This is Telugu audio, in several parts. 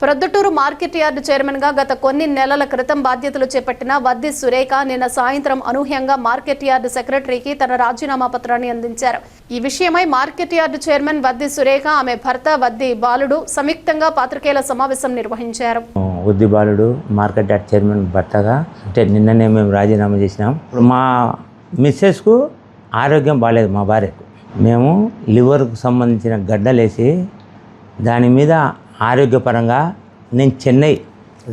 ప్రొద్దుటూరు మార్కెట్ యార్డు చైర్మన్ గా గత కొన్ని నెలల క్రితం బాధ్యతలు చేపట్టిన వద్ది సురేఖ నిన్న సాయంత్రం అనూహ్యంగా మార్కెట్ యార్డు సెక్రటరీకి తన రాజీనామా పత్రాన్ని అందించారు. ఈ విషయమై మార్కెట్ యార్డు చైర్మన్ వద్ది సురేఖ, ఆమె భర్త వద్ది బాలుడు సంయుక్తంగా పాత్రికేయుల సమావేశం నిర్వహించారు. వద్ది బాలుడు మార్కెట్ యార్డ్ చైర్మన్ భర్తగా అంటే నిన్ననే మేము రాజీనామా చేసినాం. మా మిస్సెస్కు ఆరోగ్యం బాగాలేదు, మా భార్యకు. మేము లివర్కు సంబంధించిన గడ్డలేసి దాని మీద ఆరోగ్యపరంగా నేను చెన్నై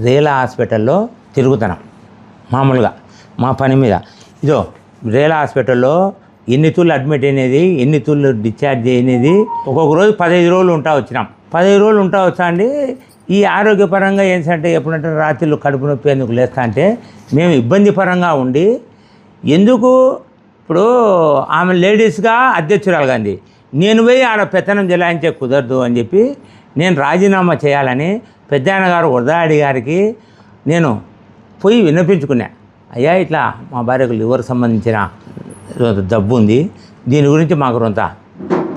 రేలా హాస్పిటల్లో తిరుగుతాను. మామూలుగా మా పని మీద ఇదో రేలా హాస్పిటల్లో ఎన్ని తూళ్ళు అడ్మిట్ అయినది, ఎన్ని తూళ్ళు డిశ్చార్జ్ అయినది, ఒక్కొక్క రోజు 15 రోజులు ఉంటా వచ్చినాం. 15 రోజులు ఉంటా వచ్చా అండి. ఈ ఆరోగ్యపరంగా ఏంటంటే ఎప్పుడంటే రాత్రిళ్ళు కడుపు నొప్పి ఎందుకు లేస్తా అంటే మేము ఇబ్బంది పరంగా ఉండి ఎందుకు ఇప్పుడు ఆమె లేడీస్గా అధ్యక్షురాలు గాంధీ నేను పోయి ఆడ పెత్తనం జలాయించే కుదరదు అని చెప్పి నేను రాజీనామా చేయాలని పెద్దాయన గారు వరదాడి గారికి నేను పోయి విన్నపించుకున్నా. అయ్యా ఇట్లా మా భార్యకు లివర్ సంబంధించిన జబ్బు ఉంది, దీని గురించి మాకు కొంత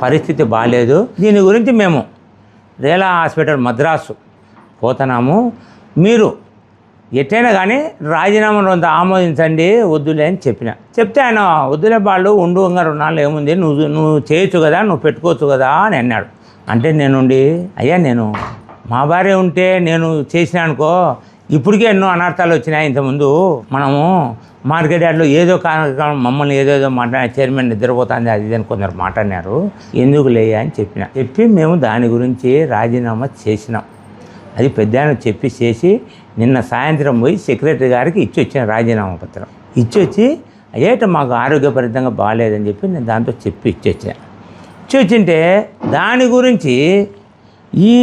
పరిస్థితి బాగాలేదు, దీని గురించి మేము రేలా హాస్పిటల్ మద్రాసు పోతున్నాము, మీరు ఎట్టైనా కానీ రాజీనామా కొంత ఆమోదించండి వద్దులే అని చెప్తే ఆయన వద్దులే వాళ్ళు ఉండు ఇంకా 2 నాళ్ళు ఏముంది, నువ్వు చేయొచ్చు కదా, నువ్వు పెట్టుకోవచ్చు కదా అని అన్నాడు. అంటే నేనుండి అయ్యా నేను మా భార్య ఉంటే నేను చేసినా అనుకో ఇప్పటికే ఎన్నో అనర్థాలు వచ్చినాయి. ఇంతకుముందు మనము మార్కెట్ యార్డ్లో ఏదో కారణం మమ్మల్ని ఏదేదో మాట్లాడిన చైర్మన్ నిద్రపోతుంది అది అని కొందరు మాట్లాడినారు, ఎందుకు లేయా అని చెప్పి మేము దాని గురించి రాజీనామా చేసినాం. అది పెద్ద చేసి నిన్న సాయంత్రం పోయి సెక్రటరీ గారికి ఇచ్చొచ్చిన రాజీనామా పత్రం ఇచ్చొచ్చి అయ్యేట మాకు ఆరోగ్యపరితంగా బాగాలేదని చెప్పి నేను దాంతో ఇచ్చొచ్చింటే దాని గురించి ఈ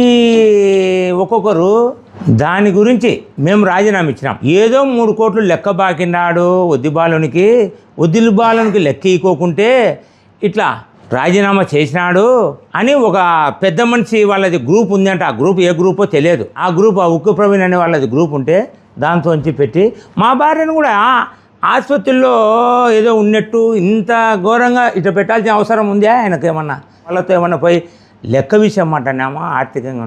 ఒక్కొక్కరు దాని గురించి మేము రాజీనామా ఇచ్చినాం. ఏదో 3 కోట్లు లెక్క బాకినాడు వద్ది బాలునికి లెక్క ఇవ్వకుంటే ఇట్లా రాజీనామా చేసినాడు అని ఒక పెద్ద మనిషి వాళ్ళది గ్రూప్ ఉందంట. ఆ గ్రూప్ ఏ గ్రూపో తెలియదు. ఆ గ్రూప్ ఆ ఉక్కు ప్రవీణ్ అనే వాళ్ళది గ్రూప్ ఉంటే దాంతోంచి పెట్టి మా భార్యను కూడా ఆసుపత్రిలో ఏదో ఉన్నట్టు ఇంత ఘోరంగా ఇట్లా పెట్టాల్సిన అవసరం ఉందా ఆయనకేమన్నా? వాళ్ళతో ఏమన్నా పోయి లెక్క విషయం అంటున్నామా ఆర్థికంగా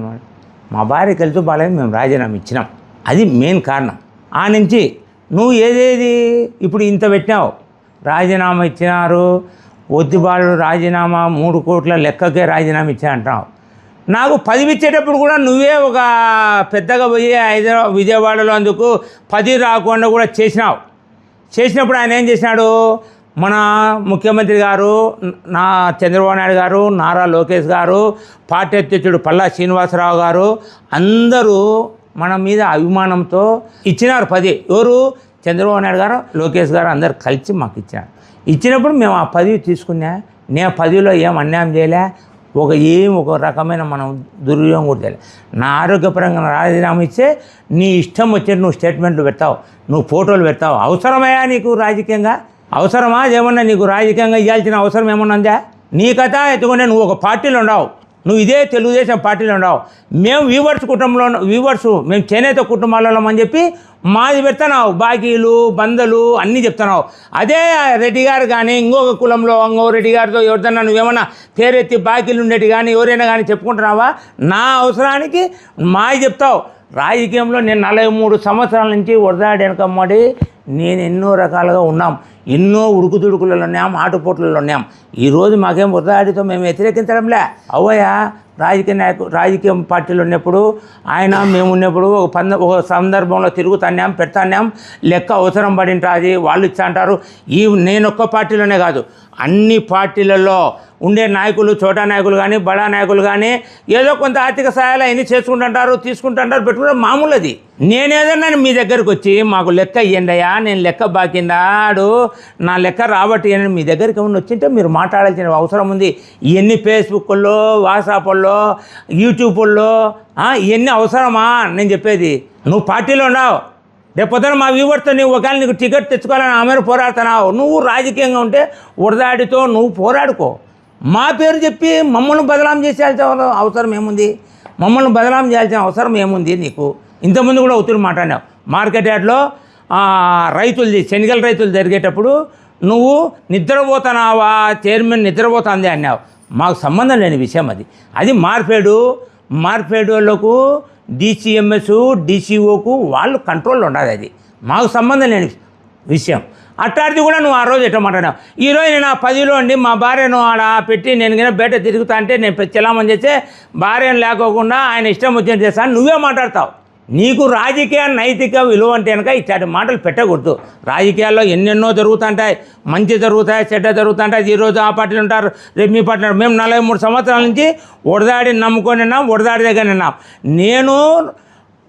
మా భార్య కలిసి బాగాలేదు మేము రాజీనామా ఇచ్చినాం. అది మెయిన్ కారణం. ఆ నుంచి నువ్వు ఏదేది ఇప్పుడు ఇంత పెట్టినావు, రాజీనామా ఇచ్చినారు వద్దిబాలు రాజీనామా 3 కోట్ల లెక్కకే రాజీనామా ఇచ్చా అంటున్నావు. నాకు 10 ఇచ్చేటప్పుడు కూడా నువ్వే ఒక పెద్దగా పోయి విజయవాడలో అందుకు 10 రాకుండా కూడా చేసినప్పుడు ఆయన ఏం చేసినాడు, మన ముఖ్యమంత్రి గారు చంద్రబాబు నాయుడు గారు, నారా లోకేష్ గారు, పార్టీ అధ్యక్షుడు పల్లా శ్రీనివాసరావు గారు అందరూ మన మీద అభిమానంతో ఇచ్చినారు 10. ఎవరు? చంద్రబాబు నాయుడు గారు, లోకేష్ గారు అందరు కలిసి మాకు ఇచ్చినారు. ఇచ్చినప్పుడు మేము ఆ 10 తీసుకున్నా. నేను 10లో ఏం అన్యాయం చేయలే, ఒక రకమైన మనం దుర్వినియోగం కూడా చేయలే. నా ఆరోగ్యపరంగా రాజీనామా ఇస్తే నీ ఇష్టం వచ్చేది నువ్వు స్టేట్మెంట్లు పెడతావు, నువ్వు ఫోటోలు పెడతావు. అవసరమయ్యా నీకు రాజకీయంగా? అవసరమా? ఏమన్నా నీకు రాజకీయంగా ఇవ్వాల్సిన అవసరం ఏమన్నా ఉందా? నీ కథ ఎత్తుకుంటే నువ్వు ఒక పార్టీలో ఉండవు, నువ్వు ఇదే తెలుగుదేశం పార్టీలో ఉండవు. మేము మేము చేనేత కుటుంబాలలో అని చెప్పి మాది పెడుతున్నావు, బాకీలు బందలు అన్నీ చెప్తున్నావు. అదే రెడ్డి గారు కానీ ఇంకొక కులంలో ఇంకో రెడ్డి గారితో ఎవరిదన్నా నువ్వేమన్నా పేరెత్తి బాకీలు ఉండేటి కానీ ఎవరైనా కానీ చెప్పుకుంటున్నావా? నా అవసరానికి మాది చెప్తావు. రాజకీయంలో నేను 43 సంవత్సరాల నుంచి వరదాడి వెనకమ్మడి నేను ఎన్నో రకాలుగా ఉన్నాం, ఎన్నో ఉడుకుతుడుకులలో ఉన్నాం, ఆటుపోట్లలో ఉన్నాం. ఈరోజు మాకేం వరదాడితో మేము వ్యతిరేకించడంలే. అవయ్య రాజకీయ పార్టీలు ఉన్నప్పుడు మేము ఉన్నప్పుడు ఒక సందర్భంలో తిరుగుతాన్నాం, పెడతాన్నాం, లెక్క అవసరం పడి ఉంటుంది, వాళ్ళు ఇచ్చా అంటారు. నేను ఒక్క పార్టీలోనే కాదు, అన్ని పార్టీలలో ఉండే నాయకులు, చోటా నాయకులు కానీ బడా నాయకులు కానీ ఏదో కొంత ఆర్థిక సహాయాలు అన్నీ చేసుకుంటుంటారు, తీసుకుంటుంటారు, పెట్టుకుంటారు, మామూలు. అది నేనేదన్నా మీ దగ్గరికి వచ్చి మాకు లెక్క ఇవ్వండి అయ్యా, నేను లెక్క బాకిందాడు, నా లెక్క రాబట్టి అని మీ దగ్గరికి ఏమన్నా వచ్చింటే మీరు మాట్లాడాల్సిన అవసరం ఉంది. ఇవన్నీ ఫేస్బుక్లో, వాట్సాప్లో, యూట్యూబ్లో ఇవన్నీ అవసరమా? నేను చెప్పేది నువ్వు పార్టీలో ఉన్నావు, రేపొద్దున మా వ్యూవర్తో నువ్వు ఒకవేళ నీకు టికెట్ తెచ్చుకోవాలని ఆమె పోరాడుతున్నావు. నువ్వు రాజకీయంగా ఉంటే వరదాడితో నువ్వు పోరాడుకో. మా పేరు చెప్పి మమ్మల్ని బదనాం చేసేయాల్సిన అవసరం ఏముంది? మమ్మల్ని బదనాం చేయాల్సిన అవసరం ఏముంది నీకు? ఇంతకుముందు కూడా ఉత్తరం మాట్లాడినావు. మార్కెట్ యార్డ్లో శనగల రైతులు జరిగేటప్పుడు నువ్వు నిద్రపోతున్నావా, చైర్మన్ నిద్రపోతుంది అన్నావు. మాకు సంబంధం లేని విషయం అది. మార్పేడు వాళ్ళకు DCMS DCOకు వాళ్ళు కంట్రోల్లో ఉండాలి, అది మాకు సంబంధం లేని విషయం. అట్లాంటిది కూడా నువ్వు ఆ రోజు ఎట్లా మాట్లాడినావు. ఈరోజు నేను ఆ 10లో ఉండి మా భార్యను ఆడ పెట్టి నేను కింద బయట తిరుగుతా అంటే నేను చెలామని చేస్తే భార్యను లేకోకుండా ఆయన ఇష్టం వచ్చినట్టు చేస్తాను నువ్వే మాట్లాడతావు. నీకు రాజకీయ నైతిక విలువ అంటే కనుక ఇట్లాంటి మాటలు పెట్టకూడదు. రాజకీయాల్లో ఎన్నెన్నో జరుగుతుంటాయి, మంచి జరుగుతాయి, చెడ్డ జరుగుతుంటాయి. ఈరోజు ఆ పార్టీలు ఉంటారు, రేపు మీ పార్టీ. మేము 43 సంవత్సరాల నుంచి వడదాడిని నమ్ముకొని ఉన్నాం, వడదాడి దగ్గర ఉన్నాం.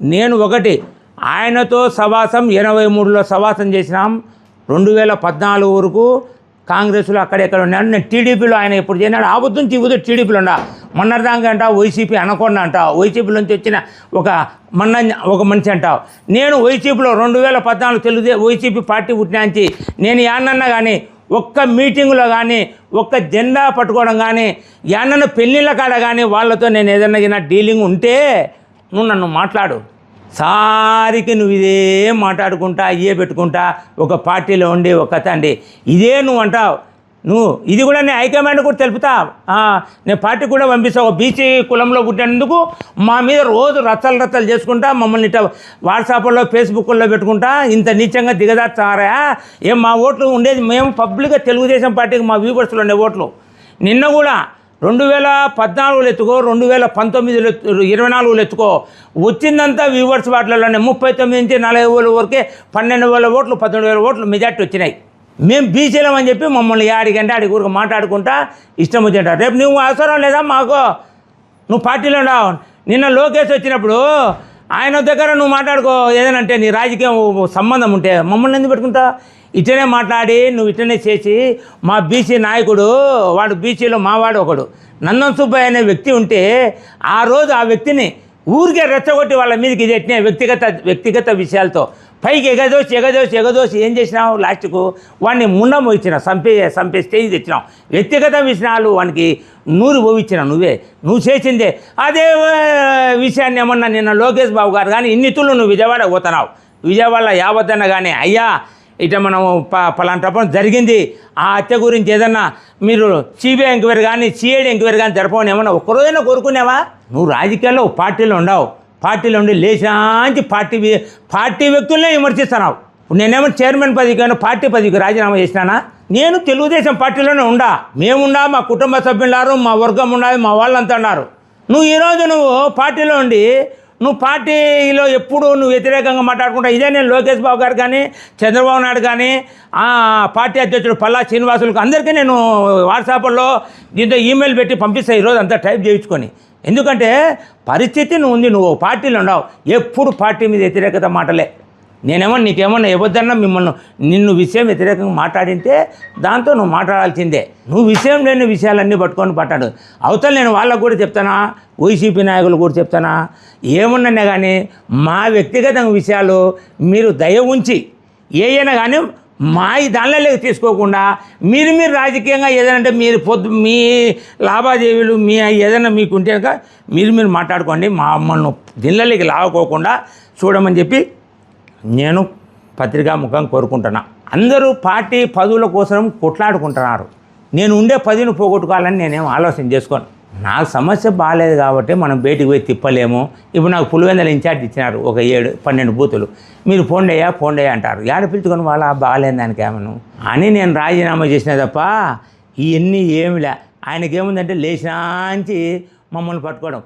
నేను ఒకటి ఆయనతో సవాసం 83లో సవాసం చేసినాం. 2014 వరకు కాంగ్రెస్లో అక్కడెక్కడ ఉన్నాడు. నేను టీడీపీలో ఆయన ఎప్పుడు చేయనాడు ఆబుద్ధం చిబుద్దు టీడీపీలో ఉండా. మొన్నటిదాకా అంటావు వైసీపీ అనకుండా అంటావు, వైసీపీ నుంచి వచ్చిన ఒక మనిషి అంటావు. నేను వైసీపీలో 2014 వైసీపీ పార్టీ పుట్టినాంచి నేను యాన్నన్నా కానీ ఒక్క మీటింగులో కానీ ఒక్క జెండా పట్టుకోవడం కానీ యాన్నన్న పెళ్ళిళ్ళ కాడ కానీ వాళ్ళతో నేను ఏదన్నా డీలింగ్ ఉంటే నువ్వు నన్ను మాట్లాడు. సారికి నువ్వు ఇదే మాట్లాడుకుంటా ఇవే పెట్టుకుంటా ఒక పార్టీలో ఉండి ఒక కథ అండి ఇదే నువ్వు అంటావు. నువ్వు ఇది కూడా నేను హైకమాండ్ కూడా తెలుపుతా, నేను పార్టీ కూడా పంపిస్తా. ఒక బీసీ కులంలో పుట్టినందుకు మా మీద రోజు రచ్చలు చేసుకుంటా మమ్మల్ని ఇట్లా వాట్సాప్లో ఫేస్బుక్లో పెట్టుకుంటా ఇంత నీచంగా దిగదార్చారా. ఏం మా ఓట్లు ఉండేది మేము పబ్లిక్గా తెలుగుదేశం పార్టీకి మా వ్యూవర్స్లో ఉండే ఓట్లు. నిన్న కూడా 2014 ఎత్తుకో, 2019 24 ఎత్తుకో, వచ్చిందంతా వ్యూవర్స్ వాటిలోనే 39 నుంచి 40,000 వరకే 12,000 ఓట్లు 17,000 ఓట్లు మెజార్టీ వచ్చినాయి. మేము బీసీలం అని చెప్పి మమ్మల్ని ఆడికంటే ఆడి ఊరికి మాట్లాడుకుంటా ఇష్టం వచ్చింటారు. రేపు నువ్వు అవసరం లేదా మాకు, నువ్వు పార్టీలో ఉండవు. నిన్న లోకేష్ వచ్చినప్పుడు ఆయన దగ్గర నువ్వు మాట్లాడుకో ఏదనంటే నీ రాజకీయం సంబంధం ఉంటే మమ్మల్ని ఎందుకు పెట్టుకుంటా. ఇట్లనే మాట్లాడి నువ్వు ఇట్లనే చేసి మా బీసీ నాయకుడు వాడు బీసీలో మావాడు ఒకడు నందన్ సుబ్బయ్య అనే వ్యక్తి ఉంటే ఆ రోజు ఆ వ్యక్తిని ఊరికే రెచ్చగొట్టి వాళ్ళ మీదకి ఇది ఎట్టినా వ్యక్తిగత విషయాలతో పైకి ఎగదోసి ఏం చేసినావు లాస్ట్కు వాడిని ముండం పోయించిన చంపే స్టేజ్ తెచ్చినావు. వ్యక్తిగత విషయాలు వానికి నూరు పోయించిన నువ్వు చేసిందే. అదే విషయాన్ని ఏమన్నా నిన్న లోకేష్ బాబు గారు కానీ ఇన్నితులు నువ్వు విజయవాడ పోతున్నావు. విజయవాడ యావద్దన్న కానీ అయ్యా ఇట్లా మనం పలాంటప్పుడు జరిగింది ఆ హత్య గురించి ఏదన్నా మీరు సిబిఐ ఎంక్వైరీ కానీ సిఐడి ఎంక్వైరీ కానీ జరపని ఏమన్నా ఒక్కరోజైనా కోరుకునేవా. నువ్వు రాజకీయాల్లో పార్టీలో ఉండవు, పార్టీలో ఉండి లేచాంచి పార్టీ వ్యక్తులనే విమర్శిస్తున్నావు. ఇప్పుడు నేనేమో చైర్మన్ పదవికి పార్టీ పదవికి రాజీనామా చేసినానా. నేను తెలుగుదేశం పార్టీలోనే మేముండా, మా కుటుంబ సభ్యులు, మా వర్గం ఉన్నది, మా వాళ్ళంతా ఉన్నారు. నువ్వు ఈరోజు పార్టీలో ఉండి నువ్వు పార్టీలో ఎప్పుడు నువ్వు వ్యతిరేకంగా మాట్లాడుకుంటా. ఇదే నేను లోకేష్ బాబు గారు కానీ చంద్రబాబు నాయుడు కానీ పార్టీ అధ్యక్షుడు పల్లా శ్రీనివాసులకు అందరికీ నేను వాట్సాప్లో దీంతో ఈమెయిల్ పెట్టి పంపిస్తాను ఈరోజు అంతా టైప్ చేయించుకొని. ఎందుకంటే పరిస్థితి నువ్వు పార్టీలో ఉండవు, ఎప్పుడు పార్టీ మీద వ్యతిరేకత మాటలే. నేనేమన్నా నీకేమన్నా ఇవ్వద్దన్నా నిన్ను విషయం వ్యతిరేకంగా మాట్లాడింటే దాంతో నువ్వు మాట్లాడాల్సిందే. నువ్వు విషయం లేని విషయాలన్నీ పట్టుకొని పట్టాడు. అవతల నేను వాళ్ళకు కూడా చెప్తానా, వైసీపీ నాయకులు కూడా చెప్తానా, ఏమున్నా కానీ మా వ్యక్తిగత విషయాలు మీరు దయ ఉంచి ఏదైనా కానీ మా దానిలో తీసుకోకుండా మీరు రాజకీయంగా ఏదైనా మీ లావాదేవీలు మీ ఏదైనా మీకు ఉంటే కనుక మీరు మాట్లాడుకోండి. మమ్మల్ని దీనిలోకి లావుకోకుండా చూడమని చెప్పి నేను పత్రికాముఖం కోరుకుంటున్నా. అందరూ పార్టీ పదవుల కోసం కొట్లాడుకుంటున్నారు. నేను ఉండే పదవిని పోగొట్టుకోవాలని నేనేం ఆలోచన చేసుకోను. నాకు సమస్య బాగాలేదు కాబట్టి మనం బయటికి పోయి తిప్పలేము. ఇప్పుడు నాకు పులివెందుల ఇన్ఛార్జ్ ఇచ్చినారు, ఒక 7-12 బూతులు. మీరు పోండయ్యా అంటారు. ఏడ పిలుచుకొని వాళ్ళ బాగాలేని దానికి ఏమను అని నేను రాజీనామా చేసిన తప్ప ఇవన్నీ ఏమిలే. ఆయనకేముందంటే లేచాంచి మమ్మల్ని పట్టుకోవడం.